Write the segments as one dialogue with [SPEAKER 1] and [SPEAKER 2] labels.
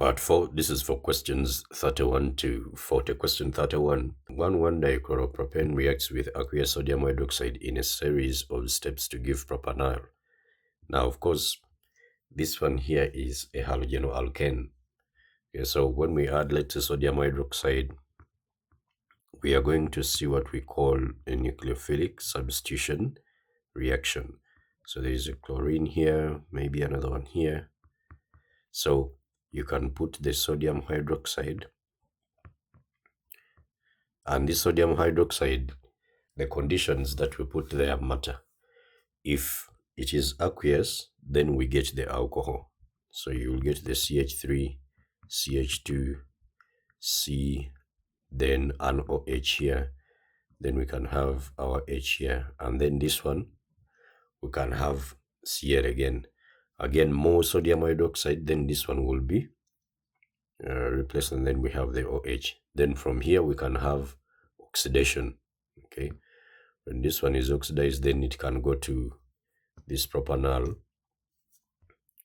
[SPEAKER 1] Part 4, this is for questions 31 to 40. Question 31. 1,1-dichloropropane reacts with aqueous sodium hydroxide in a series of steps to give propanol. Now, of course, this one here is a halogenoalkane. Okay, so when we add, let's say, sodium hydroxide, we are going to see what we call a nucleophilic substitution reaction. So there is a chlorine here, maybe another one here. So you can put the sodium hydroxide, and this sodium hydroxide, the conditions that we put there matter. If it is aqueous, then we get the alcohol. So you will get the CH3, CH2, C, then an OH here. Then we can have our H here. And then this one, we can have Cl again. Again, more sodium hydroxide, then this one will be replaced, and then we have the OH. Then from here, we can have oxidation. Okay. When this one is oxidized, then it can go to this propanol,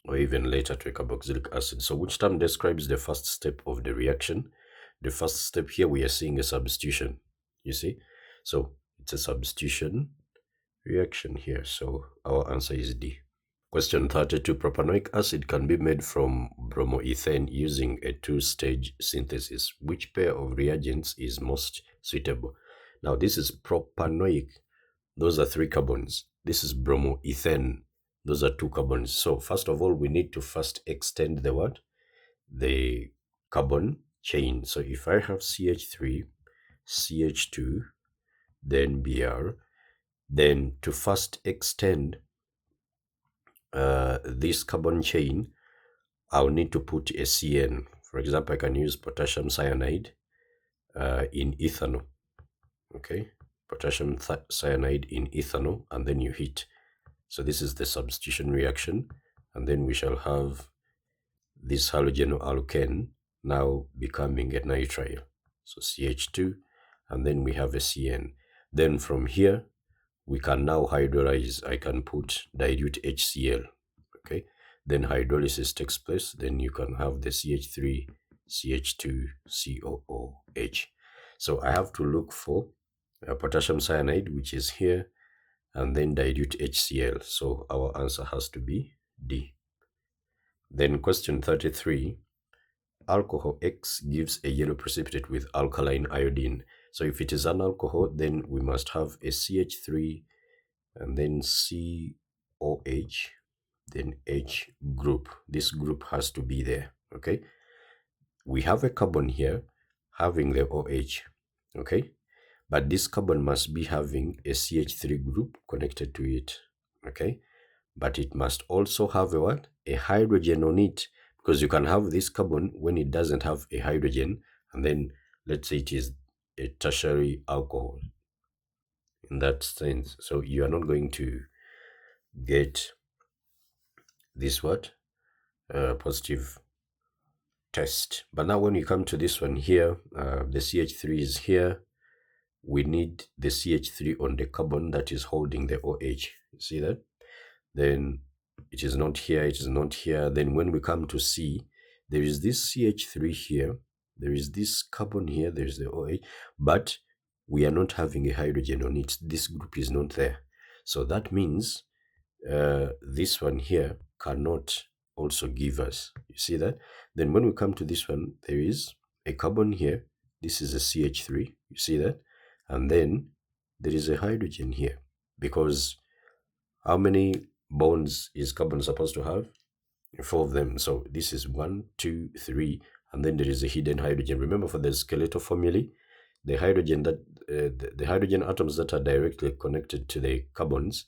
[SPEAKER 1] or even later to a carboxylic acid. So which term describes the first step of the reaction? The first step here, we are seeing a substitution, you see? So it's a substitution reaction here. So our answer is D. Question 32. Propanoic acid can be made from bromoethane using a two-stage synthesis. Which pair of reagents is most suitable? Now this is propanoic. Those are 3 carbons. This is bromoethane. Those are 2 carbons. So first of all, we need to first extend the what? The carbon chain. So if I have CH3, CH2, then Br, then to first extend this carbon chain, I'll need to put a CN. For example, I can use potassium cyanide in ethanol. Okay, potassium cyanide in ethanol, and then you heat. So this is the substitution reaction, and then we shall have this halogenoalkane now becoming a nitrile. So CH2, and then we have a CN. Then from here, we can now hydrolyze. I can put dilute HCl. Okay, then hydrolysis takes place. Then you can have the CH3, CH2, COOH. So I have to look for potassium cyanide, which is here, and then dilute HCl. So our answer has to be D. Then question 33. Alcohol X gives a yellow precipitate with alkaline iodine. So if it is an alcohol, then we must have a CH3 and then COH, then H group. This group has to be there. Okay, we have a carbon here having the OH. Okay, but this carbon must be having a CH3 group connected to it. Okay, but it must also have a what? A hydrogen on it, because you can have this carbon when it doesn't have a hydrogen, and then let's say it is a tertiary alcohol in that sense. So you are not going to get this what? Positive test. But now when you come to this one here, the CH3 is here. We need the CH3 on the carbon that is holding the OH. You see that? Then it is not here, it is not here. Then when we come to C, there is this CH3 here, there is this carbon here, there is the OH, but we are not having a hydrogen on it. This group is not there. So that means this one here cannot also give us. You see that? Then when we come to this one, there is a carbon here. This is a CH3. You see that? And then there is a hydrogen here, because how many bonds is carbon supposed to have? 4 of them. So this is 1, 2, 3, and then there is a hidden hydrogen. Remember, for the skeletal formulae, the hydrogen that the hydrogen atoms that are directly connected to the carbons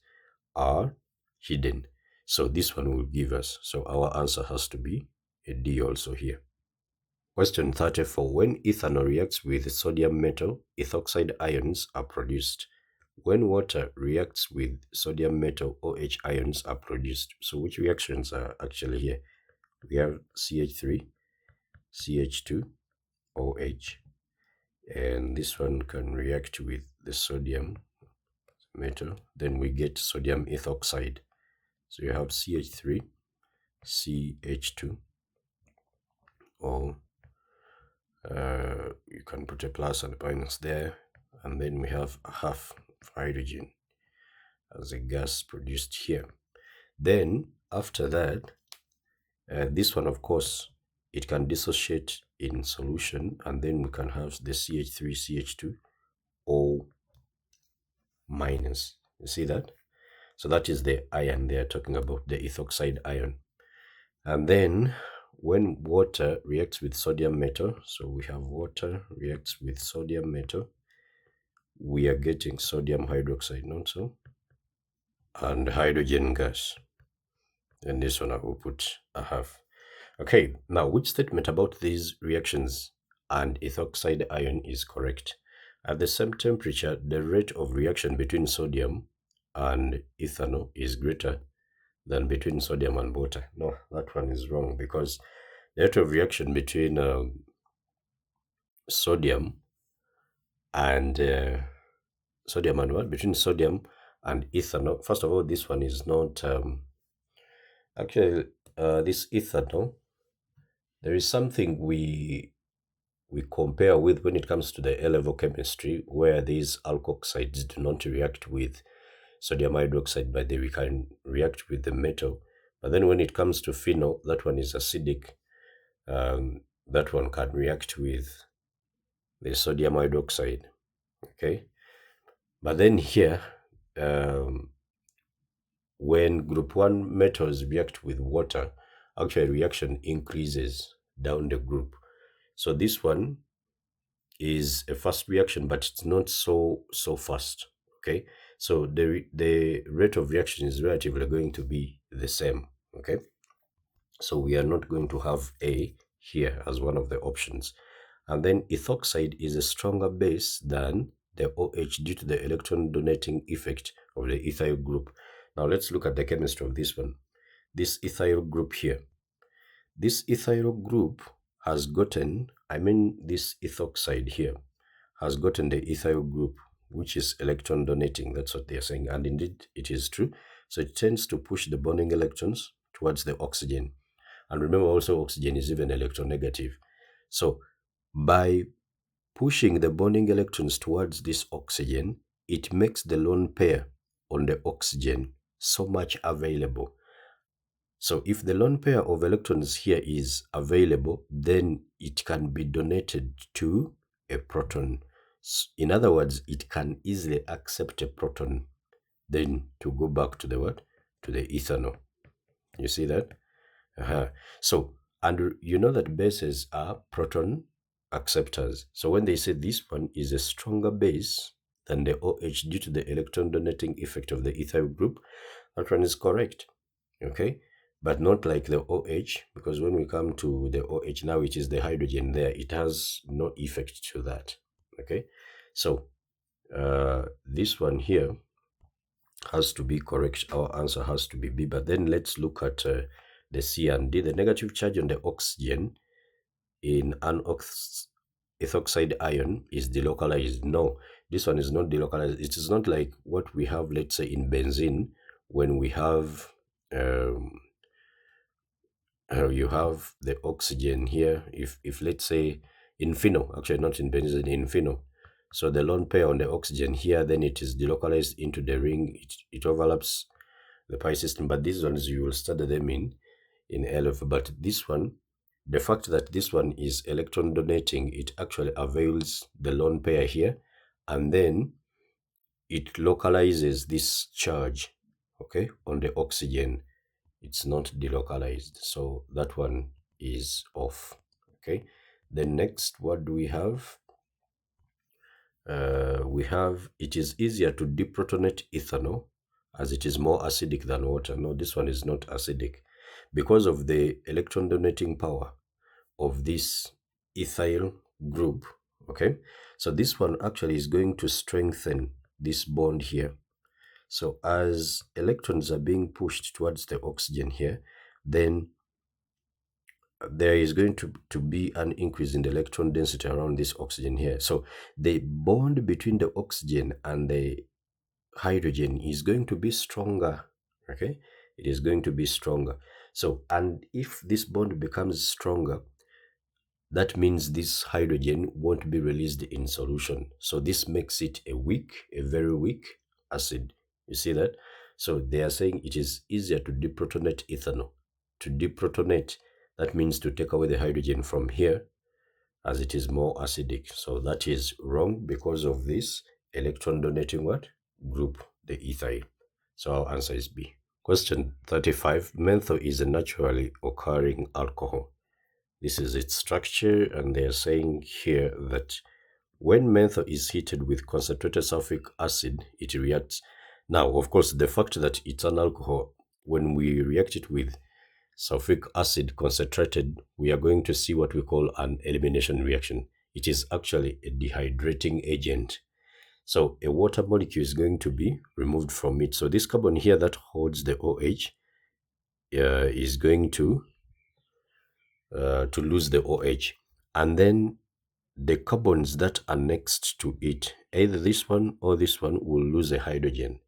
[SPEAKER 1] are hidden. So this one will give us. So our answer has to be a D also here. Question 34. When ethanol reacts with sodium metal, ethoxide ions are produced. When water reacts with sodium metal, OH ions are produced. So which reactions are actually here? We have CH3, CH2, OH, and this one can react with the sodium metal. Then we get sodium ethoxide. So you have CH3, CH2, or you can put a plus and minus there, and then we have a half of hydrogen as a gas produced here. Then after that, this one, of course, it can dissociate in solution, and then we can have the CH3, CH2, O minus. You see that? So that is the ion they are talking about, the ethoxide ion. And then when water reacts with sodium metal, so we have water reacts with sodium metal, we are getting sodium hydroxide, not so? And hydrogen gas. And this one I will put a half. Okay, now which statement about these reactions and ethoxide ion is correct? At the same temperature, the rate of reaction between sodium and ethanol is greater than between sodium and water. No, that one is wrong, because the rate of reaction between sodium and sodium and what? Between sodium and ethanol. First of all, this one is not actually this ethanol. There is something we compare with when it comes to the A-level chemistry, where these alkoxides do not react with sodium hydroxide, but they can react with the metal. But then when it comes to phenol, that one is acidic. That one can react with the sodium hydroxide. Okay, but then here, when group 1 metals react with water, actually reaction increases down the group. So this one is a fast reaction, but it's not so fast. Okay, so the rate of reaction is relatively going to be the same. Okay, so we are not going to have A here as one of the options. And then ethoxide is a stronger base than the OH due to the electron donating effect of the ethyl group. Now let's look at the chemistry of this one. This ethyl group here. This ethyl group has gotten, this ethoxide here has gotten the ethyl group, which is electron donating. That's what they're saying. And indeed, it is true. So it tends to push the bonding electrons towards the oxygen. And remember also, oxygen is even electronegative. So by pushing the bonding electrons towards this oxygen, it makes the lone pair on the oxygen so much available. So if the lone pair of electrons here is available, then it can be donated to a proton. In other words, it can easily accept a proton, then to go back to the what? To the ethanol. You see that? So, and you know that bases are proton acceptors. So when they say this one is a stronger base than the OH due to the electron donating effect of the ethyl group, that one is correct. Okay, but not like the OH, because when we come to the OH now, it is the hydrogen there, it has no effect to that. Okay, so this one here has to be correct. Our answer has to be B. But then let's look at the C and D. The negative charge on the oxygen in an ethoxide ion is delocalized. No, this one is not delocalized. It is not like what we have, let's say, in benzene, when we have you have the oxygen here. If let's say in phenol, actually not in benzene, in phenol, so the lone pair on the oxygen here, then it is delocalized into the ring. It overlaps the pi system. But these ones you will study them in A-level. But this one, the fact that this one is electron donating, it actually avails the lone pair here, and then it localizes this charge, okay, on the oxygen. It's not delocalized, so that one is off. Okay, then next, what do we have? We have, it is easier to deprotonate ethanol as it is more acidic than water. No, this one is not acidic because of the electron donating power of this ethyl group. Okay, so this one actually is going to strengthen this bond here. So as electrons are being pushed towards the oxygen here, then there is going to be an increase in the electron density around this oxygen here. So the bond between the oxygen and the hydrogen is going to be stronger. Okay, it is going to be stronger. So, and if this bond becomes stronger, that means this hydrogen won't be released in solution. So this makes it a very weak acid. You see that? So they are saying it is easier to deprotonate ethanol. To deprotonate, that means to take away the hydrogen from here, as it is more acidic. So that is wrong because of this electron donating what? Group, the ethyl. So our answer is B. Question 35. Menthol is a naturally occurring alcohol. This is its structure, and they are saying here that when menthol is heated with concentrated sulfuric acid, it reacts. Now, of course, the fact that it's an alcohol, when we react it with sulfuric acid concentrated, we are going to see what we call an elimination reaction. It is actually a dehydrating agent. So a water molecule is going to be removed from it. So this carbon here that holds the OH is going to lose the OH. And then the carbons that are next to it, either this one or this one, will lose a hydrogen.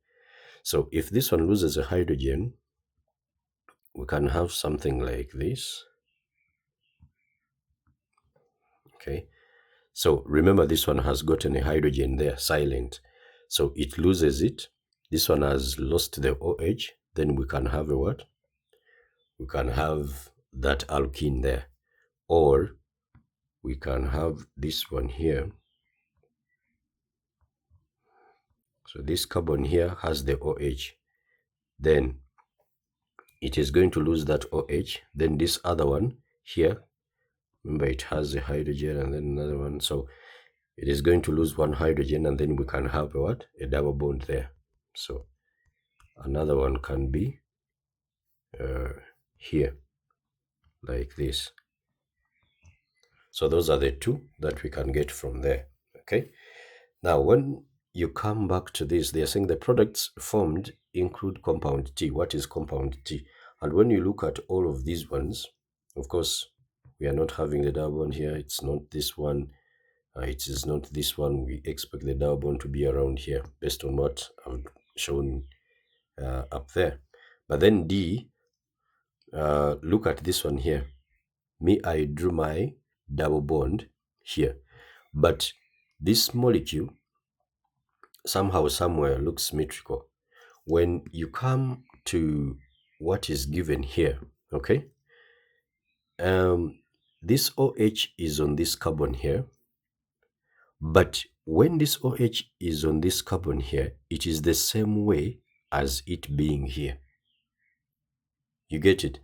[SPEAKER 1] So if this one loses a hydrogen, we can have something like this. Okay. So remember, this one has gotten a hydrogen there, silent. So it loses it. This one has lost the OH. Then we can have a what? We can have that alkene there. Or we can have this one here. So this carbon here has the OH. Then it is going to lose that OH. Then this other one here, remember it has a hydrogen and then another one. So it is going to lose one hydrogen, and then we can have a what? A double bond there. So another one can be here, like this. So those are the two that we can get from there. Okay. Now, when you come back to this, they are saying the products formed include compound T. What is compound T? And when you look at all of these ones, of course, we are not having the double bond here. It's not this one. It is not this one. We expect the double bond to be around here based on what I've shown up there. But then D, look at this one here. I drew my double bond here. But this molecule somehow, somewhere looks symmetrical. When you come to what is given here, okay? This OH is on this carbon here. But when this OH is on this carbon here, it is the same way as it being here. You get it?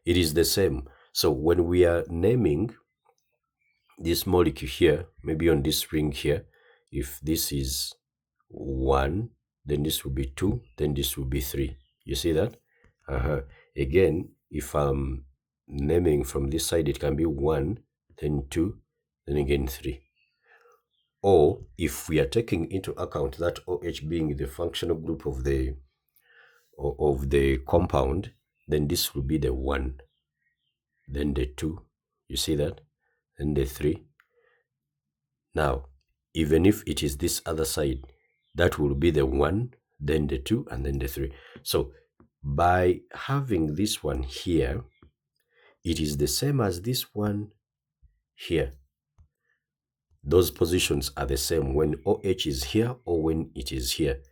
[SPEAKER 1] It is the same. So when we are naming this molecule here, maybe on this ring here, if this is 1, then this will be 2, then this will be 3. You see that? Again, if I'm naming from this side, it can be 1, then 2, then again 3. Or if we are taking into account that OH being the functional group of the compound, then this will be the 1, then the 2. You see that? Then the 3. Now, even if it is this other side, that will be the 1, then the 2, and then the 3. So by having this one here, it is the same as this one here. Those positions are the same when OH is here or when it is here.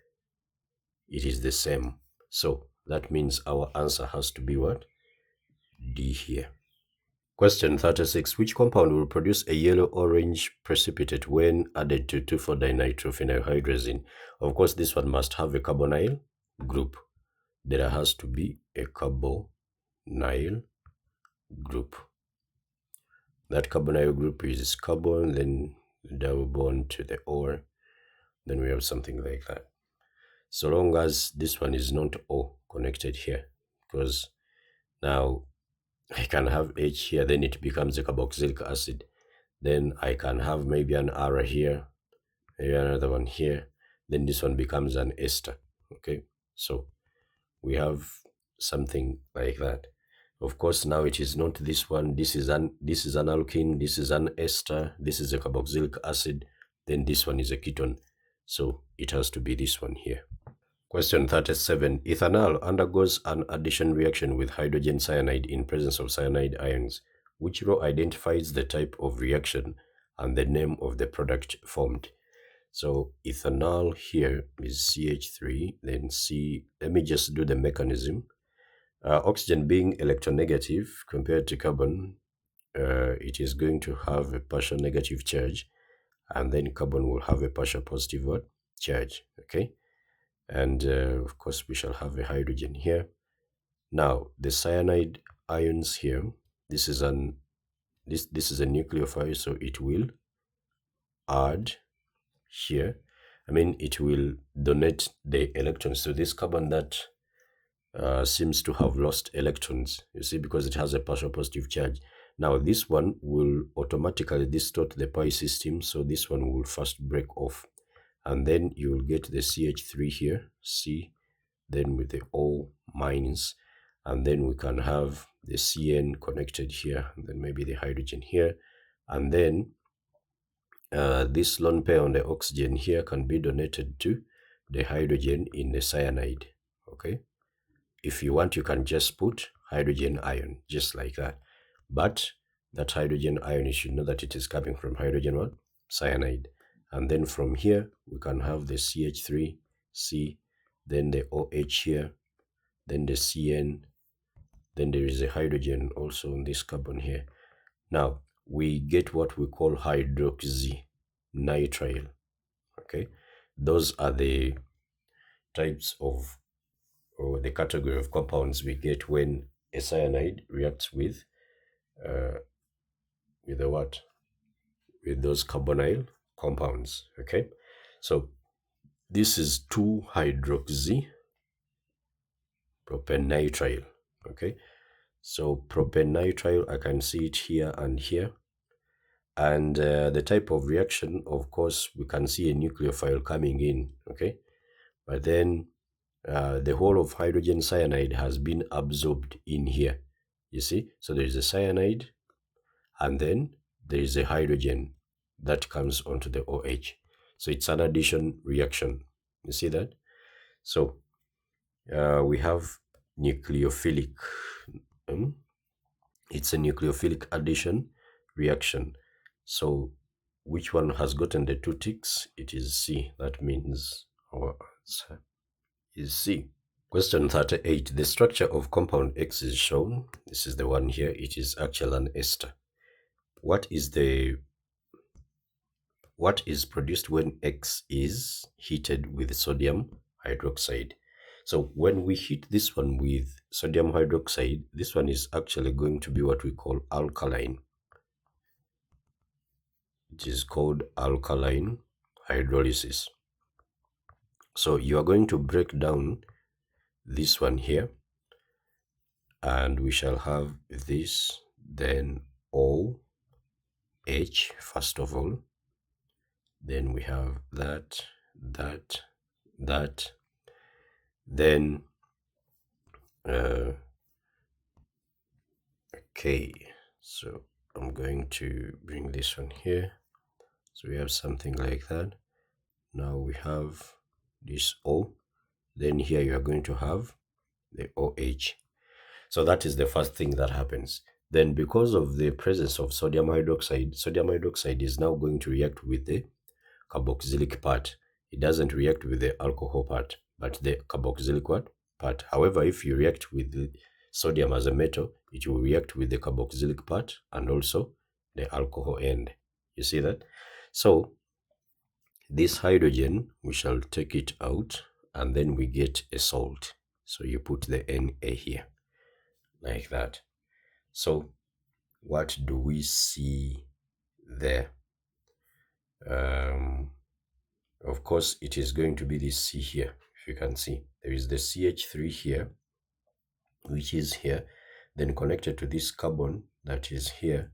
[SPEAKER 1] It is the same. So that means our answer has to be what? D here. Question 36. Which compound will produce a yellow-orange precipitate when added to 2,4-dinitrophenylhydrazine? Of course, this one must have a carbonyl group. There has to be a carbonyl group. That carbonyl group is carbon, then double bond to the O. Then we have something like that. So long as this one is not O connected here, because now I can have H here, then it becomes a carboxylic acid. Then I can have maybe an R here, maybe another one here. Then this one becomes an ester. Okay, so we have something like that. Of course, now it is not this one. This is an alkene. This is an ester. This is a carboxylic acid. Then this one is a ketone. So it has to be this one here. Question 37. Ethanol undergoes an addition reaction with hydrogen cyanide in presence of cyanide ions. which row identifies the type of reaction and the name of the product formed. So ethanol here is CH3, then let me just do the mechanism. Oxygen being electronegative compared to carbon, it is going to have a partial negative charge, and then carbon will have a partial positive what? Charge, okay? And of course, we shall have a hydrogen here. Now, the cyanide ions here, this is a nucleophile, so it will add here. I mean, it will donate the electrons to this carbon that seems to have lost electrons, you see, because it has a partial positive charge. Now, this one will automatically distort the pi system, so this one will first break off. And then you will get the CH3 here, C, then with the O minus, and then we can have the CN connected here, and then maybe the hydrogen here, and then this lone pair on the oxygen here can be donated to the hydrogen in the cyanide, okay? If you want, you can just put hydrogen ion, just like that. But that hydrogen ion, you should know that it is coming from hydrogen what? Cyanide. And then from here, we can have the CH3, C, then the OH here, then the CN, then there is a hydrogen also on this carbon here. Now, we get what we call hydroxynitrile, okay? Those are the types of, or the category of compounds we get when a cyanide reacts with the what? With those carbonyl compounds, okay? So this is 2-hydroxypropanitrile, okay? So propanitrile, I can see it here and here. And the type of reaction, of course, we can see a nucleophile coming in, okay? But then the whole of hydrogen cyanide has been absorbed in here, you see? So there is a cyanide, and then there is a hydrogen that comes onto the OH. So it's an addition reaction. You see that? So we have nucleophilic. It's a nucleophilic addition reaction. So which one has gotten the 2 ticks? It is C. That means our answer is C. Question 38. The structure of compound X is shown. This is the one here. It is actually an ester. What is produced when X is heated with sodium hydroxide? So when we heat this one with sodium hydroxide, this one is actually going to be what we call alkaline. It is called alkaline hydrolysis. So you are going to break down this one here, and we shall have this, then OH first of all, then we have that, then okay, so I'm going to bring this one here. So we have something like that. Now we have this O, then here you are going to have the OH. So that is the first thing that happens. Then because of the presence of sodium hydroxide is now going to react with the carboxylic part. It doesn't react with the alcohol part, but the carboxylic part. However, if you react with the sodium as a metal, it will react with the carboxylic part and also the alcohol end. You see that? So this hydrogen, we shall take it out, and then we get a salt. So you put the Na here, like that. So what do we see there? Of course, it is going to be this C here. If you can see, there is the CH3 here, which is here, then connected to this carbon that is here.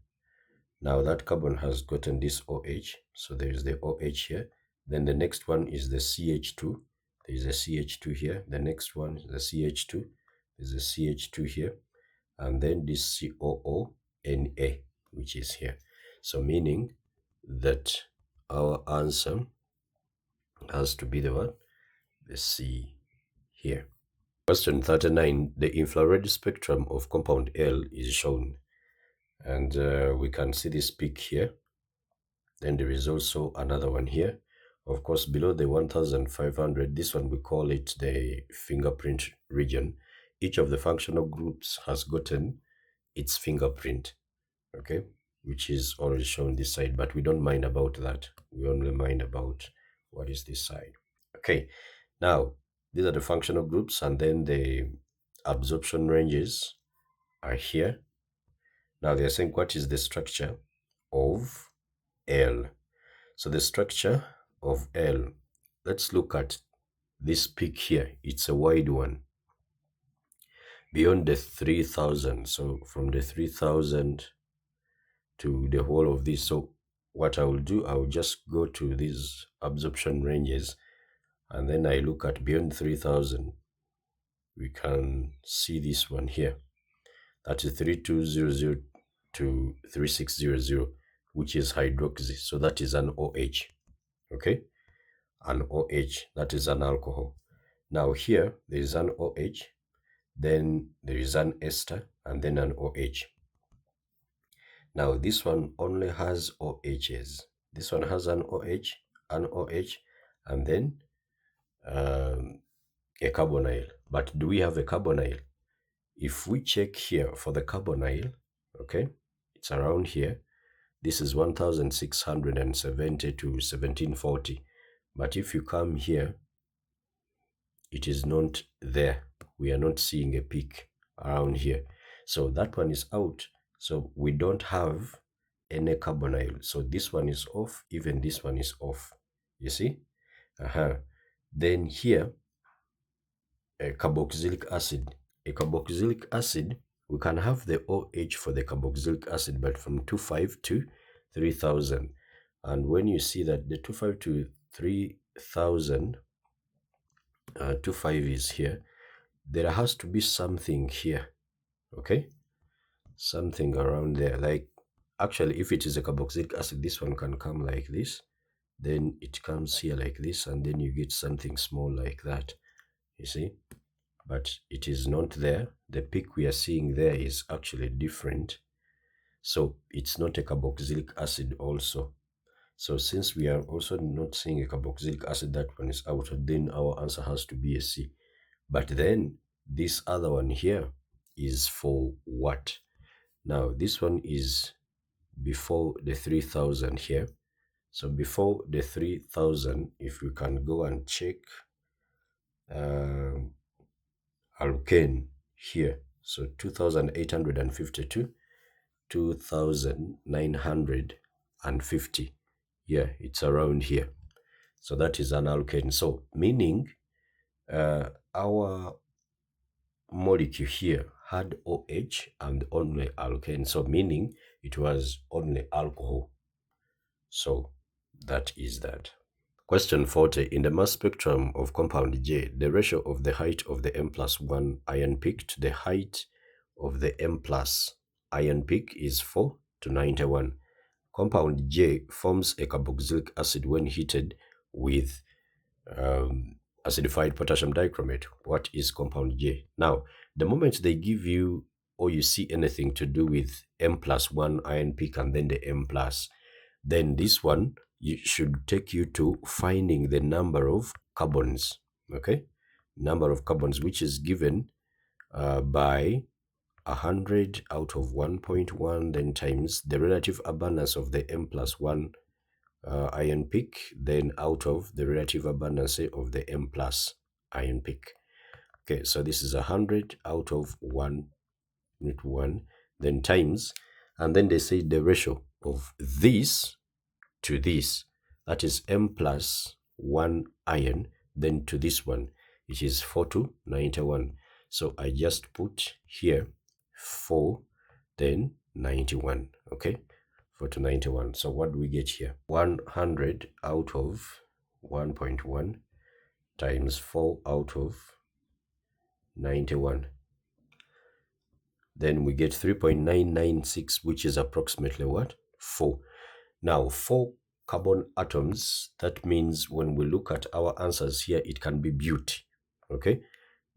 [SPEAKER 1] Now that carbon has gotten this OH, so there is the OH here. Then the next one is the CH2. There is a CH2 here. The next one is the CH2. There's a CH2 here. And then this COONA, which is here. So meaning that our answer has to be the one, the C here. Question 39. The infrared spectrum of compound L is shown. And we can see this peak here. Then there is also another one here. Of course, below the 1500, this one we call it the fingerprint region. Each of the functional groups has gotten its fingerprint, okay, which is already shown this side, but we don't mind about that. We only mind about what is this side. Okay, now these are the functional groups, and then the absorption ranges are here. Now they're saying what is the structure of L. So the structure of L, let's look at this peak here. It's a wide one beyond the 3000. So from the 3000 to the whole of this. So what I will do, I will just go to these absorption ranges, and then I look at beyond 3000. We can see this one here. That is 3200 to 3600, which is hydroxy. So that is an OH. Okay, an OH, that is an alcohol. Now here there is an OH, then there is an ester, and then an OH. Now this one only has OHs. This one has an OH, and then a carbonyl. But do we have a carbonyl? If we check here for the carbonyl, okay, it's around here. This is 1670 to 1740. But if you come here, it is not there. We are not seeing a peak around here. So that one is out. So we don't have any carbonyl. So this one is off. Even this one is off. You see? Then here, a carboxylic acid. A carboxylic acid, we can have the OH for the carboxylic acid, but from 25 to 3000. And when you see that the 25 to 3000, 25 is here, there has to be something here, okay, something around there. Like, actually, if it is a carboxylic acid, this one can come like this, then it comes here like this, and then you get something small like that, you see. But it is not there. The peak we are seeing there is actually different, so it's not a carboxylic acid also. So since we are also not seeing a carboxylic acid, that one is out, then our answer has to be a C. But then this other one here is for what? Now this one is before the 3000 here. So before the 3000, if we can go and check alkane here. So 2852, 2950. Yeah, it's around here. So that is an alkane. So meaning our molecule here had OH and only alkane. So meaning it was only alcohol. So that is that. Question 40. In the mass spectrum of compound J, the ratio of the height of the M+1 ion peak to the height of the M+ ion peak is 4 to 91. Compound J forms a carboxylic acid when heated with acidified potassium dichromate. What is compound J? Now, the moment they give you or you see anything to do with M+1 ion peak and then the M+, then this one should take you to finding the number of carbons, okay? Number of carbons, which is given by 100 out of 1.1, then times the relative abundance of the M+1 ion peak, then out of the relative abundance of the M+ ion peak. Okay, so this is 100 out of 1.1, then times, and then they say the ratio of this to this, that is M+1 ion, then to this one, it is 4 to 91. So I just put here 4, then 91, okay, 4 to 91. So what do we get here? 100 out of 1.1 times 4 out of 91. Then we get 3.996, which is approximately what? 4. Now, 4 carbon atoms, that means when we look at our answers here, it can be but, okay?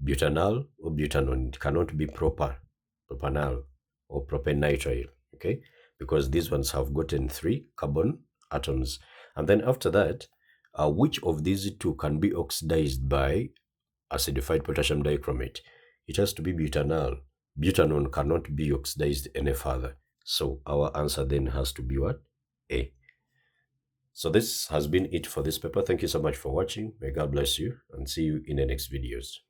[SPEAKER 1] Butanol or butanone. It cannot be propanol or propanitrile, okay, because these ones have gotten 3 carbon atoms. And then after that, which of these two can be oxidized by acidified potassium dichromate? It has to be butanol. Butanol cannot be oxidized any further. So our answer then has to be what? A. So this has been it for this paper. Thank you so much for watching. May God bless you and see you in the next videos.